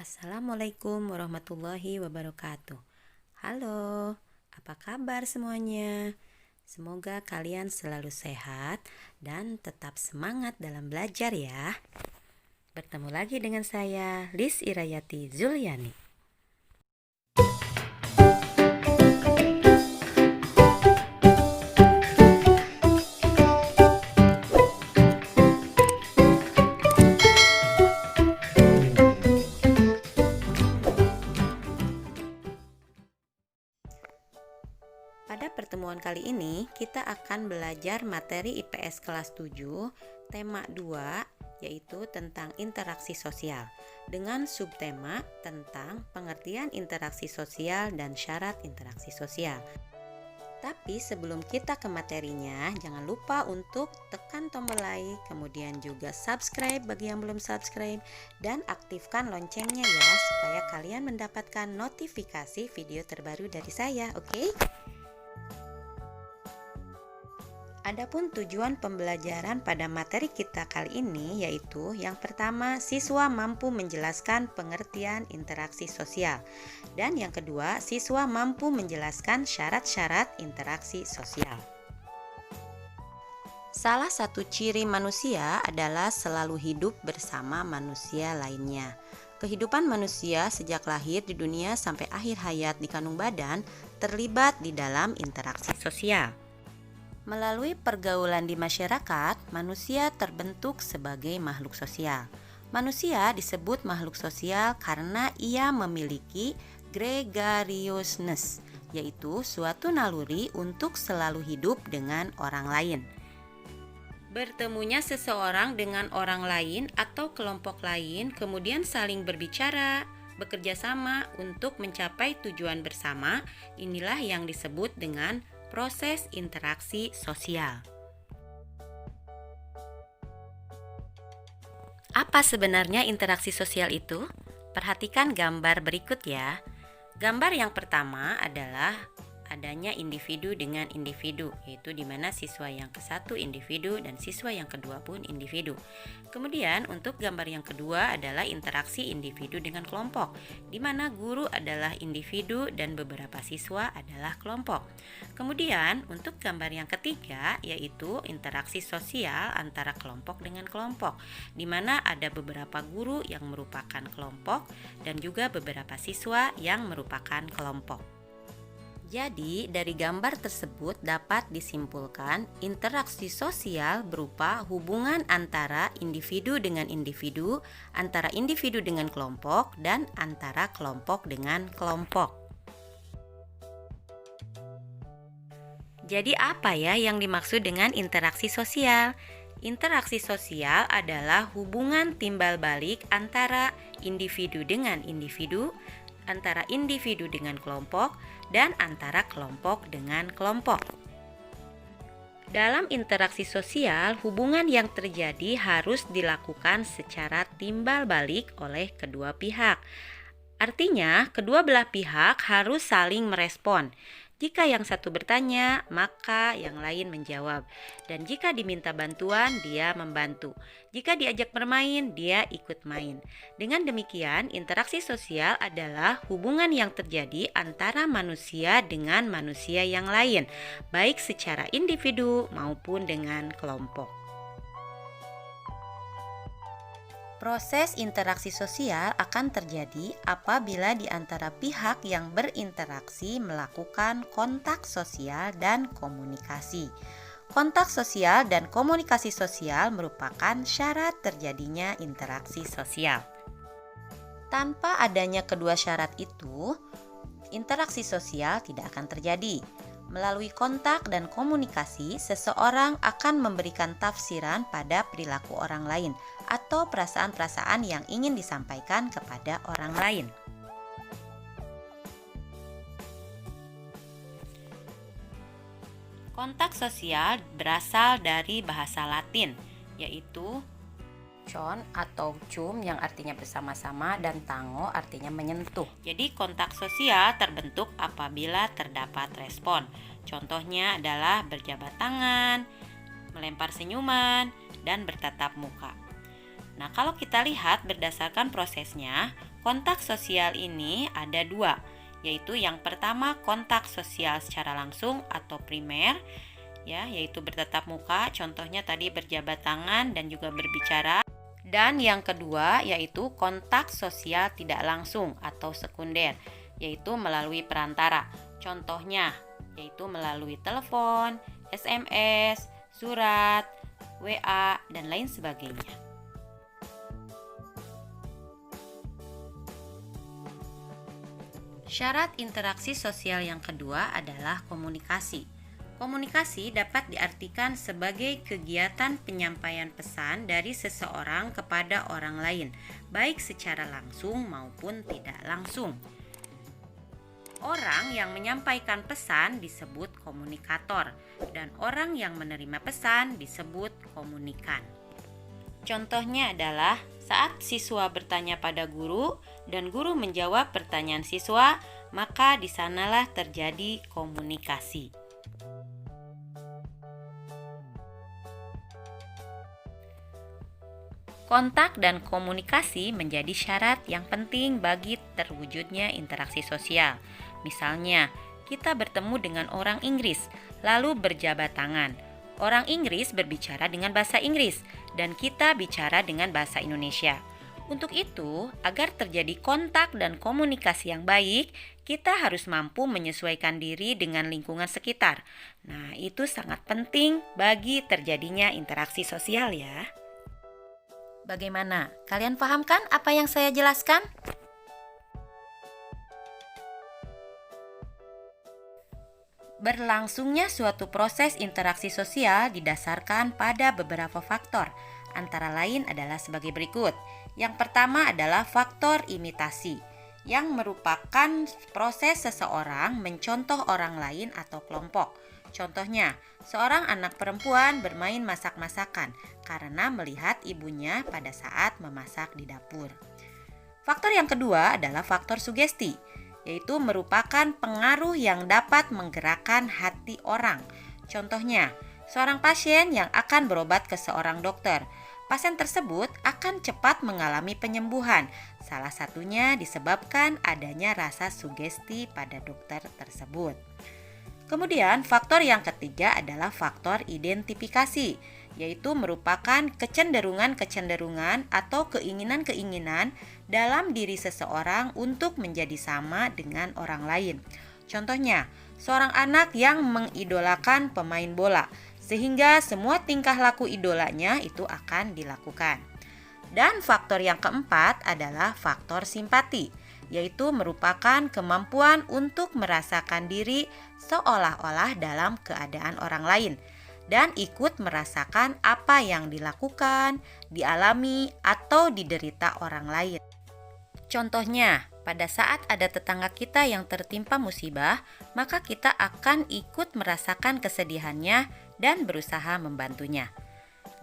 Assalamualaikum warahmatullahi wabarakatuh. Halo, apa kabar semuanya? Semoga kalian selalu sehat dan tetap semangat dalam belajar ya. Bertemu lagi dengan saya, Lis Irayati Zuliani. Pada pertemuan kali ini, kita akan belajar materi IPS kelas 7, tema 2, yaitu tentang interaksi sosial, dengan subtema tentang pengertian interaksi sosial dan syarat interaksi sosial. Tapi sebelum kita ke materinya, jangan lupa untuk tekan tombol like, kemudian juga subscribe bagi yang belum subscribe, dan aktifkan loncengnya ya, supaya kalian mendapatkan notifikasi video terbaru dari saya, oke? Adapun tujuan pembelajaran pada materi kita kali ini yaitu yang pertama, siswa mampu menjelaskan pengertian interaksi sosial, dan yang kedua, siswa mampu menjelaskan syarat-syarat interaksi sosial. Salah satu ciri manusia adalah selalu hidup bersama manusia lainnya. Kehidupan manusia sejak lahir di dunia sampai akhir hayat di kandung badan terlibat di dalam interaksi sosial. Melalui pergaulan di masyarakat, manusia terbentuk sebagai makhluk sosial. Manusia disebut makhluk sosial karena ia memiliki gregariousness, yaitu suatu naluri untuk selalu hidup dengan orang lain. Bertemunya seseorang dengan orang lain atau kelompok lain, kemudian saling berbicara, bekerja sama untuk mencapai tujuan bersama, inilah yang disebut dengan proses interaksi sosial. Apa sebenarnya interaksi sosial itu? Perhatikan gambar berikut ya. Gambar yang pertama adalah adanya individu dengan individu, yaitu di mana siswa yang ke-1 individu dan siswa yang kedua pun individu. Kemudian untuk gambar yang kedua adalah interaksi individu dengan kelompok, di mana guru adalah individu dan beberapa siswa adalah kelompok. Kemudian untuk gambar yang ketiga yaitu interaksi sosial antara kelompok dengan kelompok, di mana ada beberapa guru yang merupakan kelompok dan juga beberapa siswa yang merupakan kelompok. Jadi, dari gambar tersebut dapat disimpulkan interaksi sosial berupa hubungan antara individu dengan individu, antara individu dengan kelompok, dan antara kelompok dengan kelompok. Jadi apa ya yang dimaksud dengan interaksi sosial? Interaksi sosial adalah hubungan timbal balik antara individu dengan individu, antara individu dengan kelompok, dan antara kelompok dengan kelompok. Dalam interaksi sosial, hubungan yang terjadi harus dilakukan secara timbal balik oleh kedua pihak. Artinya, kedua belah pihak harus saling merespon. Jika yang satu bertanya, maka yang lain menjawab. Dan jika diminta bantuan, dia membantu. Jika diajak bermain, dia ikut main. Dengan demikian, interaksi sosial adalah hubungan yang terjadi antara manusia dengan manusia yang lain, baik secara individu maupun dengan kelompok. Proses interaksi sosial akan terjadi apabila di antara pihak yang berinteraksi melakukan kontak sosial dan komunikasi. Kontak sosial dan komunikasi sosial merupakan syarat terjadinya interaksi sosial. Tanpa adanya kedua syarat itu, interaksi sosial tidak akan terjadi. Melalui kontak dan komunikasi, seseorang akan memberikan tafsiran pada perilaku orang lain atau perasaan-perasaan yang ingin disampaikan kepada orang lain. Kontak sosial berasal dari bahasa Latin, yaitu con atau cum yang artinya bersama-sama dan tango artinya menyentuh. Jadi kontak sosial terbentuk apabila terdapat respon. Contohnya adalah berjabat tangan, melempar senyuman, dan bertatap muka. Nah, kalau kita lihat berdasarkan prosesnya, kontak sosial ini ada dua, yaitu yang pertama kontak sosial secara langsung atau primer, ya, yaitu bertatap muka, contohnya tadi berjabat tangan dan juga berbicara. Dan yang kedua yaitu kontak sosial tidak langsung atau sekunder, yaitu melalui perantara. Contohnya yaitu melalui telepon, SMS, surat, WA, dan lain sebagainya. Syarat interaksi sosial yang kedua adalah komunikasi. Komunikasi dapat diartikan sebagai kegiatan penyampaian pesan dari seseorang kepada orang lain, baik secara langsung maupun tidak langsung. Orang yang menyampaikan pesan disebut komunikator, dan orang yang menerima pesan disebut komunikan. Contohnya adalah saat siswa bertanya pada guru dan guru menjawab pertanyaan siswa, maka di sanalah terjadi komunikasi. Kontak dan komunikasi menjadi syarat yang penting bagi terwujudnya interaksi sosial. Misalnya, kita bertemu dengan orang Inggris, lalu berjabat tangan. Orang Inggris berbicara dengan bahasa Inggris, dan kita bicara dengan bahasa Indonesia. Untuk itu, agar terjadi kontak dan komunikasi yang baik, kita harus mampu menyesuaikan diri dengan lingkungan sekitar. Nah, itu sangat penting bagi terjadinya interaksi sosial ya. Bagaimana? Kalian pahamkan apa yang saya jelaskan? Berlangsungnya suatu proses interaksi sosial didasarkan pada beberapa faktor, antara lain adalah sebagai berikut. Yang pertama adalah faktor imitasi, yang merupakan proses seseorang mencontoh orang lain atau kelompok. Contohnya, seorang anak perempuan bermain masak-masakan karena melihat ibunya pada saat memasak di dapur. Faktor yang kedua adalah faktor sugesti, yaitu merupakan pengaruh yang dapat menggerakkan hati orang. Contohnya, seorang pasien yang akan berobat ke seorang dokter. Pasien tersebut akan cepat mengalami penyembuhan. Salah satunya disebabkan adanya rasa sugesti pada dokter tersebut. Kemudian, faktor yang ketiga adalah faktor identifikasi, yaitu merupakan kecenderungan-kecenderungan atau keinginan-keinginan dalam diri seseorang untuk menjadi sama dengan orang lain. Contohnya, seorang anak yang mengidolakan pemain bola, sehingga semua tingkah laku idolanya itu akan dilakukan. Dan faktor yang keempat adalah faktor simpati, yaitu merupakan kemampuan untuk merasakan diri seolah-olah dalam keadaan orang lain dan ikut merasakan apa yang dilakukan, dialami, atau diderita orang lain. Contohnya, pada saat ada tetangga kita yang tertimpa musibah, maka kita akan ikut merasakan kesedihannya dan berusaha membantunya.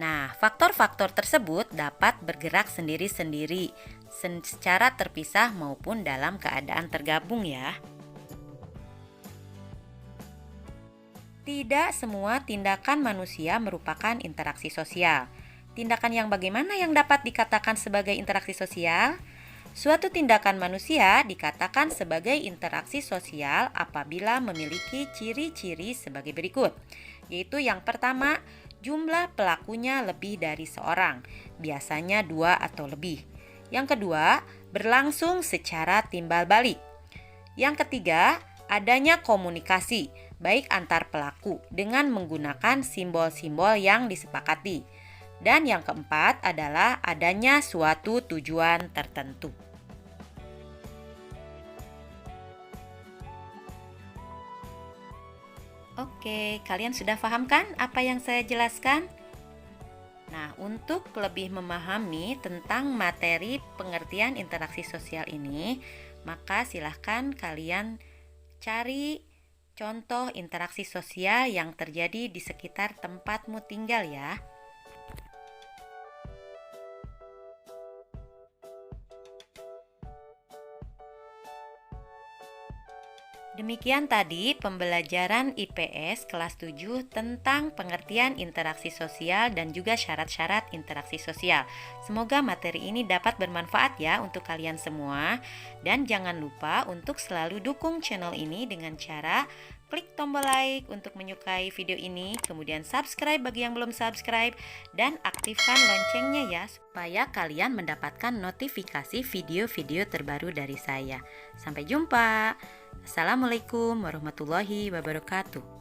Nah, faktor-faktor tersebut dapat bergerak sendiri-sendiri, secara terpisah maupun dalam keadaan tergabung ya. Tidak semua tindakan manusia merupakan interaksi sosial. Tindakan yang bagaimana yang dapat dikatakan sebagai interaksi sosial? Suatu tindakan manusia dikatakan sebagai interaksi sosial apabila memiliki ciri-ciri sebagai berikut, yaitu yang pertama, jumlah pelakunya lebih dari seorang, biasanya 2 atau lebih. Yang kedua, berlangsung secara timbal balik. Yang ketiga, adanya komunikasi, baik antar pelaku dengan menggunakan simbol-simbol yang disepakati. Dan yang keempat adalah adanya suatu tujuan tertentu. Oke, kalian sudah paham kan apa yang saya jelaskan? Nah, untuk lebih memahami tentang materi pengertian interaksi sosial ini, maka silahkan kalian cari contoh interaksi sosial yang terjadi di sekitar tempatmu tinggal ya. Demikian tadi pembelajaran IPS kelas 7 tentang pengertian interaksi sosial dan juga syarat-syarat interaksi sosial. Semoga materi ini dapat bermanfaat ya untuk kalian semua. Dan jangan lupa untuk selalu dukung channel ini dengan cara klik tombol like untuk menyukai video ini, kemudian subscribe bagi yang belum subscribe, dan aktifkan loncengnya ya supaya kalian mendapatkan notifikasi video-video terbaru dari saya. Sampai jumpa. Assalamualaikum warahmatullahi wabarakatuh.